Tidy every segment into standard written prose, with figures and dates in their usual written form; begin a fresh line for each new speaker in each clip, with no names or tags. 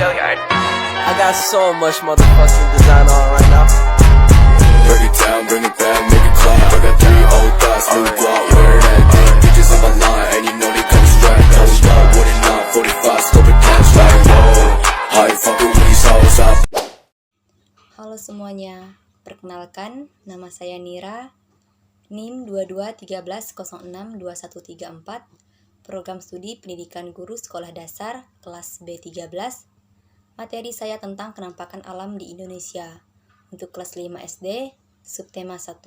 I got so much motherfucking design on right now.
Break it down, bring it back, make it clap. I got 3 old thoughts, new guap, wear that thing. Bitches on my line, and you know they come strapped. Hold up, what it not, 45, scope it cash like whoa. How you fucking with these hoes up?
Halo semuanya, perkenalkan nama saya Nira, NIM 2213062134, Program Studi Pendidikan Guru Sekolah Dasar kelas B13. Materi saya tentang kenampakan alam di Indonesia untuk kelas 5 SD, subtema 1.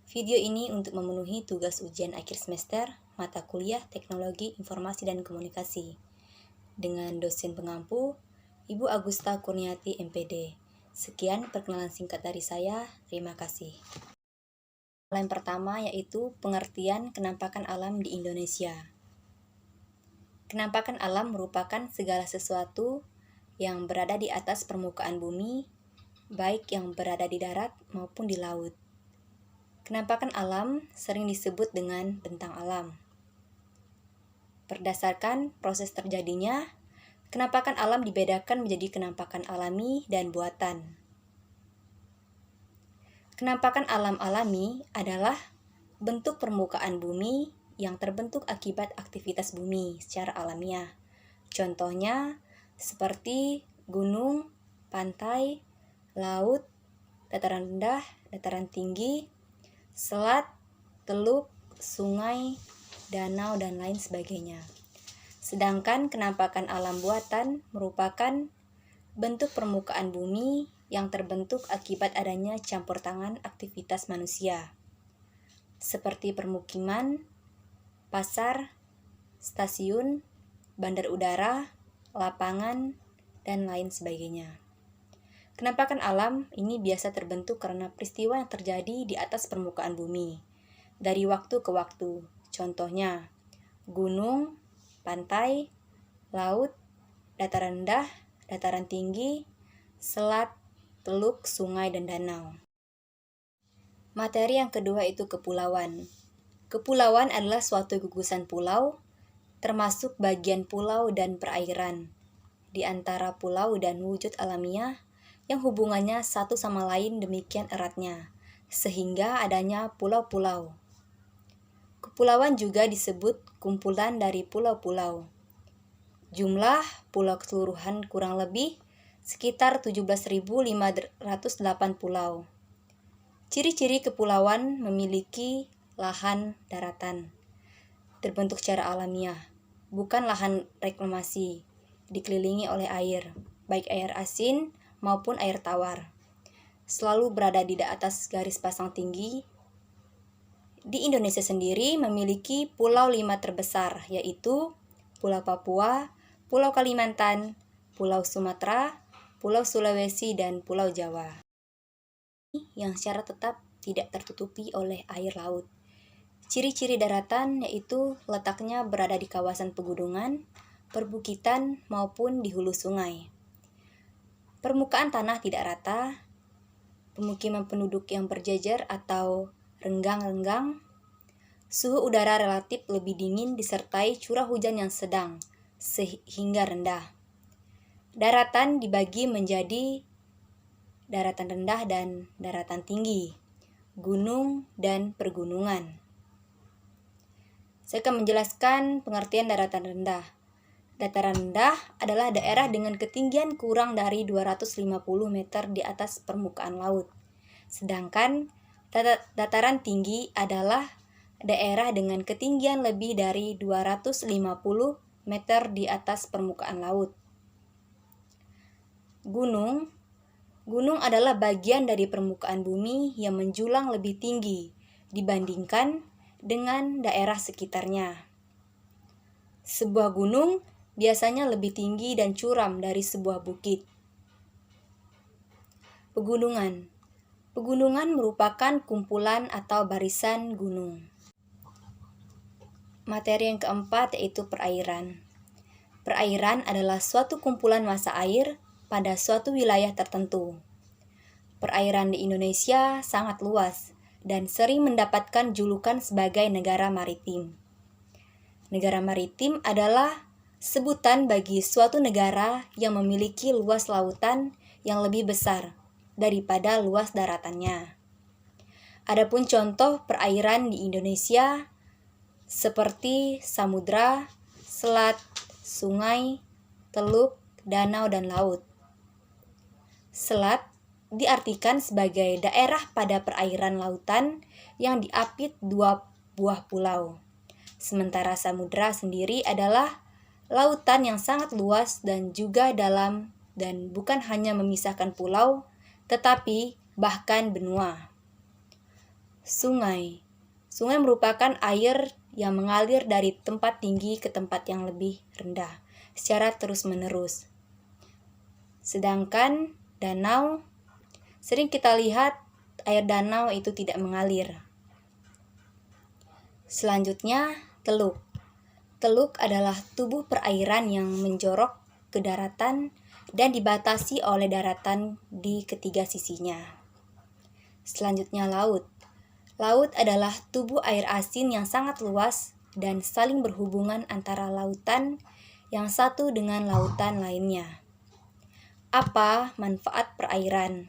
Video ini untuk memenuhi tugas ujian akhir semester mata kuliah Teknologi Informasi dan Komunikasi dengan dosen pengampu Ibu Agusta Kurniati MPD. Sekian perkenalan singkat dari saya, terima kasih. Yang pertama yaitu pengertian kenampakan alam di Indonesia. Kenampakan alam merupakan segala sesuatu yang berada di atas permukaan bumi, baik yang berada di darat maupun di laut. Kenampakan alam sering disebut dengan bentang alam. Berdasarkan proses terjadinya, kenampakan alam dibedakan menjadi kenampakan alami dan buatan. Kenampakan alam alami adalah bentuk permukaan bumi yang terbentuk akibat aktivitas bumi secara alamiah. Contohnya seperti gunung, pantai, laut, dataran rendah, dataran tinggi, selat, teluk, sungai, danau, dan lain sebagainya. Sedangkan kenampakan alam buatan merupakan bentuk permukaan bumi yang terbentuk akibat adanya campur tangan aktivitas manusia, seperti permukiman, pasar, stasiun, bandar udara, lapangan, dan lain sebagainya. Kenampakan alam ini biasa terbentuk karena peristiwa yang terjadi di atas permukaan bumi dari waktu ke waktu. Contohnya, gunung, pantai, laut, dataran rendah, dataran tinggi, selat, teluk, sungai, dan danau. Materi yang kedua itu kepulauan. Kepulauan adalah suatu gugusan pulau, termasuk bagian pulau dan perairan, di antara pulau dan wujud alamiah yang hubungannya satu sama lain demikian eratnya, sehingga adanya pulau-pulau. Kepulauan juga disebut kumpulan dari pulau-pulau. Jumlah pulau keseluruhan kurang lebih sekitar 17.508 pulau. Ciri-ciri kepulauan memiliki lahan daratan, terbentuk secara alamiah, bukan lahan reklamasi, dikelilingi oleh air, baik air asin maupun air tawar. Selalu berada di atas garis pasang tinggi. Di Indonesia sendiri memiliki pulau 5 terbesar, yaitu Pulau Papua, Pulau Kalimantan, Pulau Sumatera, Pulau Sulawesi, dan Pulau Jawa, yang secara tetap tidak tertutupi oleh air laut. Ciri-ciri daratan yaitu letaknya berada di kawasan pegunungan, perbukitan, maupun di hulu sungai. Permukaan tanah tidak rata, pemukiman penduduk yang berjejer atau renggang-renggang, suhu udara relatif lebih dingin disertai curah hujan yang sedang sehingga rendah. Daratan dibagi menjadi daratan rendah dan daratan tinggi, gunung, dan pergunungan. Saya akan menjelaskan pengertian daratan rendah. Dataran rendah adalah daerah dengan ketinggian kurang dari 250 meter di atas permukaan laut. Sedangkan dataran tinggi adalah daerah dengan ketinggian lebih dari 250 meter di atas permukaan laut. Gunung adalah bagian dari permukaan bumi yang menjulang lebih tinggi dibandingkan dengan daerah sekitarnya. Sebuah gunung biasanya lebih tinggi dan curam dari sebuah bukit. Pegunungan merupakan kumpulan atau barisan gunung. Materi yang keempat yaitu perairan. Perairan adalah suatu kumpulan massa air pada suatu wilayah tertentu. Perairan di Indonesia sangat luas dan sering mendapatkan julukan sebagai negara maritim. Negara maritim adalah sebutan bagi suatu negara yang memiliki luas lautan yang lebih besar daripada luas daratannya. Adapun contoh perairan di Indonesia seperti samudra, selat, sungai, teluk, danau, dan laut. Selat diartikan sebagai daerah pada perairan lautan yang diapit dua buah pulau. Sementara samudra sendiri adalah lautan yang sangat luas dan juga dalam dan bukan hanya memisahkan pulau, tetapi bahkan benua. Sungai merupakan air yang mengalir dari tempat tinggi ke tempat yang lebih rendah secara terus-menerus. Sedangkan danau, sering kita lihat air danau itu tidak mengalir. Selanjutnya, teluk. Teluk adalah tubuh perairan yang menjorok ke daratan dan dibatasi oleh daratan di ketiga sisinya. Selanjutnya, laut. Laut adalah tubuh air asin yang sangat luas dan saling berhubungan antara lautan yang satu dengan lautan lainnya. Apa manfaat perairan?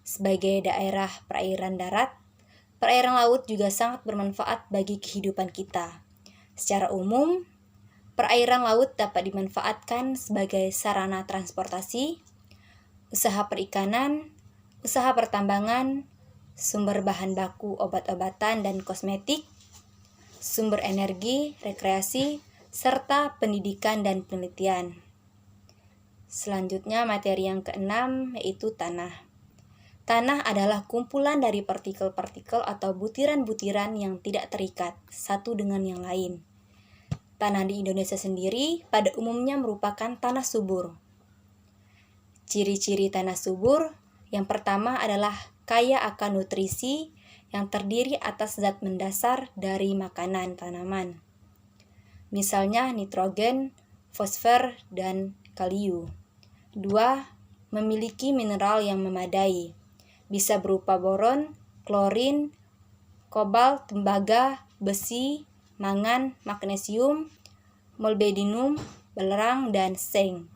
Sebagai daerah perairan darat, perairan laut juga sangat bermanfaat bagi kehidupan kita. Secara umum, perairan laut dapat dimanfaatkan sebagai sarana transportasi, usaha perikanan, usaha pertambangan, sumber bahan baku obat-obatan dan kosmetik, sumber energi, rekreasi, serta pendidikan dan penelitian. Selanjutnya materi yang keenam yaitu tanah. Tanah adalah kumpulan dari partikel-partikel atau butiran-butiran yang tidak terikat satu dengan yang lain. Tanah di Indonesia sendiri pada umumnya merupakan tanah subur. Ciri-ciri tanah subur yang pertama adalah kaya akan nutrisi yang terdiri atas zat mendasar dari makanan tanaman. Misalnya nitrogen, fosfor, dan kalium. 2. Memiliki mineral yang memadai. Bisa berupa boron, klorin, kobalt, tembaga, besi, mangan, magnesium, molybdenum, belerang, dan seng.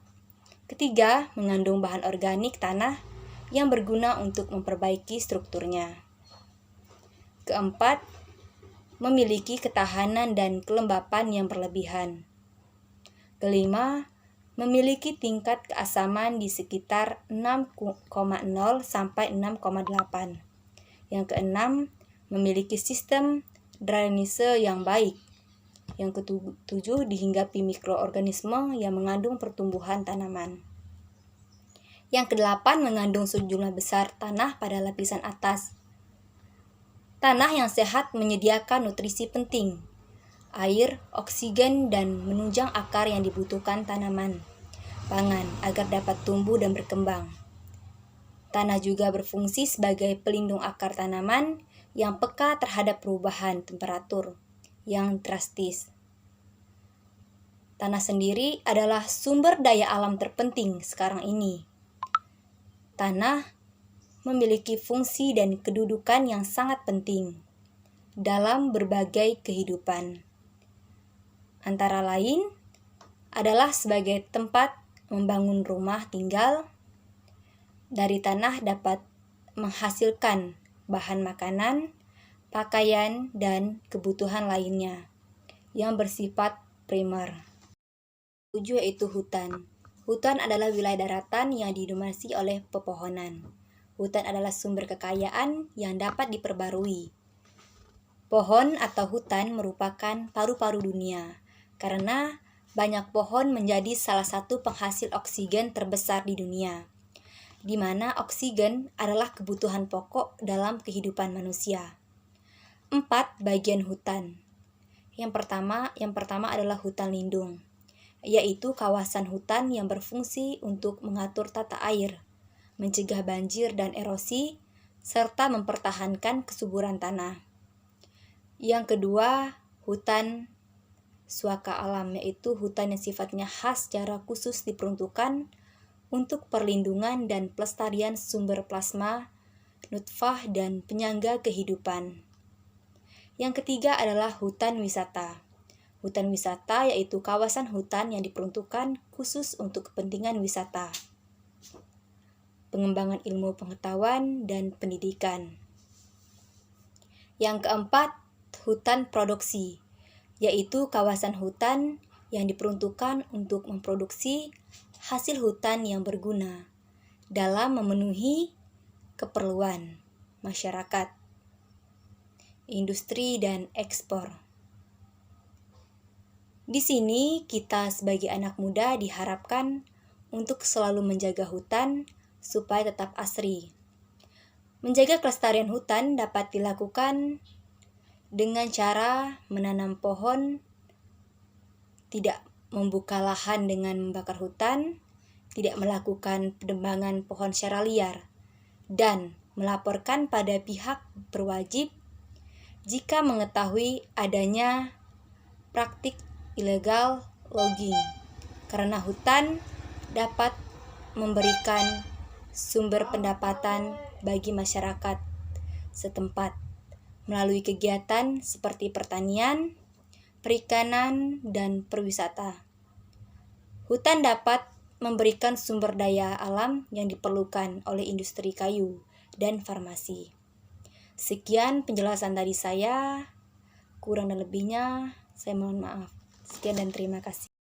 3. Mengandung bahan organik tanah yang berguna untuk memperbaiki strukturnya. 4. Memiliki ketahanan dan kelembapan yang berlebihan. 5. Memiliki tingkat keasaman di sekitar 6,0 sampai 6,8. Yang 6. Memiliki sistem drainase yang baik. Yang 7. Dihinggapi mikroorganisme yang mengandung pertumbuhan tanaman. Yang 8. Mengandung sejumlah besar tanah pada lapisan atas. Tanah yang sehat menyediakan nutrisi penting, air, oksigen, dan menunjang akar yang dibutuhkan tanaman pangan agar dapat tumbuh dan berkembang. Tanah juga berfungsi sebagai pelindung akar tanaman yang peka terhadap perubahan temperatur yang drastis. Tanah sendiri adalah sumber daya alam terpenting sekarang ini. Tanah memiliki fungsi dan kedudukan yang sangat penting dalam berbagai kehidupan. Antara lain adalah sebagai tempat membangun rumah tinggal. Dari tanah dapat menghasilkan bahan makanan, pakaian, dan kebutuhan lainnya yang bersifat primer. 7 yaitu hutan. Hutan adalah wilayah daratan yang didominasi oleh pepohonan. Hutan adalah sumber kekayaan yang dapat diperbarui. Pohon atau hutan merupakan paru-paru dunia karena banyak pohon menjadi salah satu penghasil oksigen terbesar di dunia, di mana oksigen adalah kebutuhan pokok dalam kehidupan manusia. 4 bagian hutan. Yang pertama adalah hutan lindung, yaitu kawasan hutan yang berfungsi untuk mengatur tata air, mencegah banjir dan erosi, serta mempertahankan kesuburan tanah. Yang kedua, hutan suaka alam, yaitu hutan yang sifatnya khas secara khusus diperuntukkan untuk perlindungan dan pelestarian sumber plasma, nutfah, dan penyangga kehidupan. Yang ketiga adalah hutan wisata. Hutan wisata yaitu kawasan hutan yang diperuntukkan khusus untuk kepentingan wisata, pengembangan ilmu pengetahuan, dan pendidikan. Yang keempat, hutan produksi, yaitu kawasan hutan yang diperuntukkan untuk memproduksi hasil hutan yang berguna dalam memenuhi keperluan masyarakat, industri, dan ekspor. Di sini kita sebagai anak muda diharapkan untuk selalu menjaga hutan supaya tetap asri. Menjaga kelestarian hutan dapat dilakukan dengan cara menanam pohon, tidak membuka lahan dengan membakar hutan, tidak melakukan penebangan pohon secara liar, dan melaporkan pada pihak berwajib jika mengetahui adanya praktik ilegal logging, karena hutan dapat memberikan sumber pendapatan bagi masyarakat setempat melalui kegiatan seperti pertanian, perikanan, dan perwisata. Hutan dapat memberikan sumber daya alam yang diperlukan oleh industri kayu dan farmasi. Sekian penjelasan dari saya, kurang dan lebihnya saya mohon maaf. Sekian dan terima kasih.